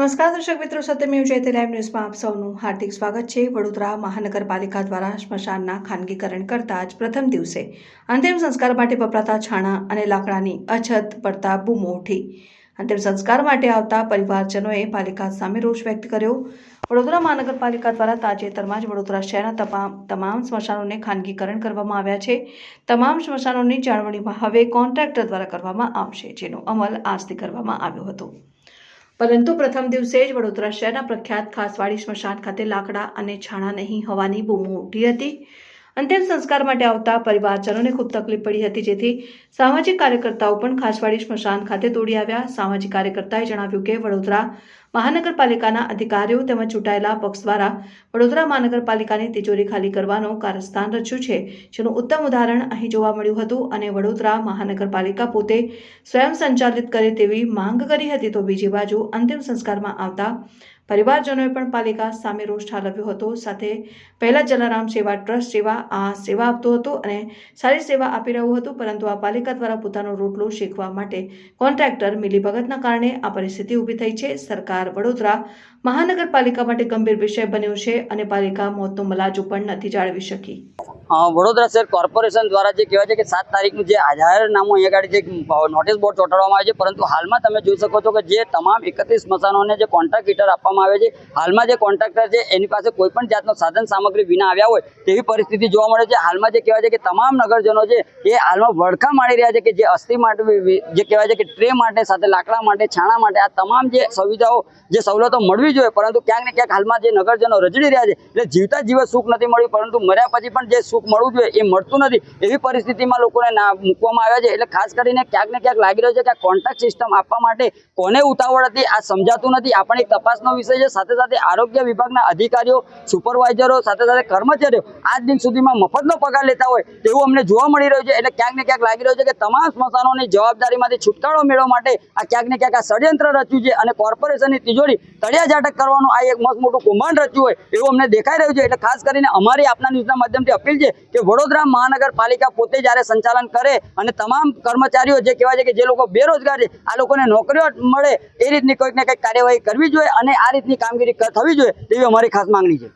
નમસ્કાર દર્શક મિત્રો, સત્યમેવ જયતે લાઈવ ન્યૂઝમાં આપ સૌનું હાર્દિક સ્વાગત છે। વડોદરા મહાનગરપાલિકા દ્વારા સ્મશાનના ખાનગીકરણ કરતા જ પ્રથમ દિવસે અંતિમ સંસ્કાર માટે વપરાતા છાણા અને લાકડાની અછત પડતા બૂમો ઉઠી। અંતિમ સંસ્કાર માટે આવતા પરિવારજનોએ પાલિકા સામે રોષ વ્યક્ત કર્યો। વડોદરા મહાનગરપાલિકા દ્વારા તાજેતરમાં જ વડોદરા શહેરના તમામ સ્મશાનોને ખાનગીકરણ કરવામાં આવ્યા છે। તમામ સ્મશાનોની જાળવણીમાં હવે કોન્ટ્રાક્ટર દ્વારા કરવામાં આવશે, જેનો અમલ આજથી કરવામાં આવ્યો હતો। પરંતુ પ્રથમ દિવસે જ વડોદરા શહેરના પ્રખ્યાત ખાસવાડી સ્મશાન ખાતે લાકડા અને છાણા નહીં હોવાની બૂમો ઉઠી હતી। અંતિમ સંસ્કાર માટે આવતા પરિવારજનોને ખૂબ તકલીફ પડી હતી, જેથી સામાજિક કાર્યકર્તાઓ પણ ખાસવાડી સ્મશાન ખાતે દોડી આવ્યા। સામાજિક કાર્યકર્તાએ જણાવ્યું કે વડોદરા મહાનગરપાલિકાના અધિકારીઓ તેમજ ચૂંટાયેલા પક્ષ દ્વારા વડોદરા મહાનગરપાલિકાની તિજોરી ખાલી કરવાનું કારસ્તાન રચ્યું છે, જેનું ઉત્તમ ઉદાહરણ અહીં જોવા મળ્યું હતું અને વડોદરા મહાનગરપાલિકા પોતે સ્વયં સંચાલિત કરે તેવી માંગ કરી હતી। તો બીજી બાજુ અંતિમ સંસ્કારમાં આવતા પરિવારજનોએ પણ પાલિકા સામે રોષ ઠાલવ્યો હતો। સાથે પહેલા જલારામ સેવા ટ્રસ્ટ આ સેવા આપતો હતો અને સારી સેવા આપી રહ્યું હતું, પરંતુ આ પાલિકા દ્વારા પોતાનો રોટલો શેકવા માટે કોન્ટ્રાક્ટર મિલીભગતના કારણે આ પરિસ્થિતિ ઊભી થઈ છે। સરકાર વડોદરા મહાનગરપાલિકા માટે ગંભીર વિષય બન્યો છે અને પાલિકા મોતનો મલાજો પણ નથી જાળવી શકી। વડોદરા શહેર કોર્પોરેશન દ્વારા જે કહેવાય છે કે 7 તારીખનું જે જાહેરનામું અહીંયા આગળ જે નોટિસ બોર્ડ ચોંટાડવામાં આવે છે, પરંતુ હાલમાં તમે જોઈ શકો છો કે જે તમામ 31 સ્મશાનોને જે કોન્ટ્રાક્ટ હીટર આપવામાં આવે છે, હાલમાં જે કોન્ટ્રાક્ટર છે એની પાસે કોઈ પણ જાતનો સાધન સામગ્રી વિના આવ્યા હોય તેવી પરિસ્થિતિ જોવા મળે છે। હાલમાં જે કહેવાય છે કે તમામ નગરજનો છે એ હાલમાં વડખા મારી રહ્યા છે કે જે અસ્થિ માટે જે કહેવાય છે કે ટ્રે માટે, સાથે લાકડા માટે, છાણા માટે, આ તમામ જે સુવિધાઓ જે સવલતો મળવી જોઈએ, પરંતુ ક્યાંક ને ક્યાંક હાલમાં જે નગરજનો રજડી રહ્યા છે, એટલે જીવતા જીવત સુખ નથી મળ્યું, પરંતુ મર્યા પછી પણ જે સુખ મળવું જોઈએ એ મળતું નથી। એવી પરિસ્થિતિમાં લોકોને મૂકવામાં આવ્યા છે। એટલે ખાસ કરીને ક્યાંક ને ક્યાંક લાગી રહ્યું છે કે આ કોન્ટ્રાક્ટ સિસ્ટમ આપવા માટે કોને ઉતાવળ હતી આ સમજાતું નથી। આ પણ એક તપાસનો વિષય છે। સાથે સાથે આરોગ્ય વિભાગના અધિકારીઓ, સુપરવાઇઝરો, સાથે સાથે કર્મચારીઓ આજ દિન સુધીમાં મફતનો પગાર લેતા હોય તેવું અમને જોવા મળી રહ્યું છે। એટલે ક્યાંક ને ક્યાંક લાગી રહ્યું છે કે તમામ સ્મશાનોની જવાબદારીમાંથી છુટકારો મેળવવા માટે આ ક્યાંક ને ક્યાંક આ ષડયંત્ર રચ્યું છે અને કોર્પોરેશનની તિજોરી તળિયા ઝાટક કરવાનું આ એક મસ્ત મોટું કૌભાંડ રચ્યું હોય એવું અમને દેખાઈ રહ્યું છે। એટલે ખાસ કરીને અમારી આપના ન્યૂઝના માધ્યમથી અપીલ છે કે વડોદરા મહાનગરપાલિકા પોતે જ્યારે સંચાલન કરે અને તમામ કર્મચારીઓ જે કહેવાય છે કે જે લોકો બેરોજગાર છે આ લોકોને નોકરીઓ મળે એ રીતની કોઈક ને કંઈક કાર્યવાહી કરવી જોઈએ અને આ રીતની કામગીરી થવી જોઈએ તેવી અમારી ખાસ માંગણી છે।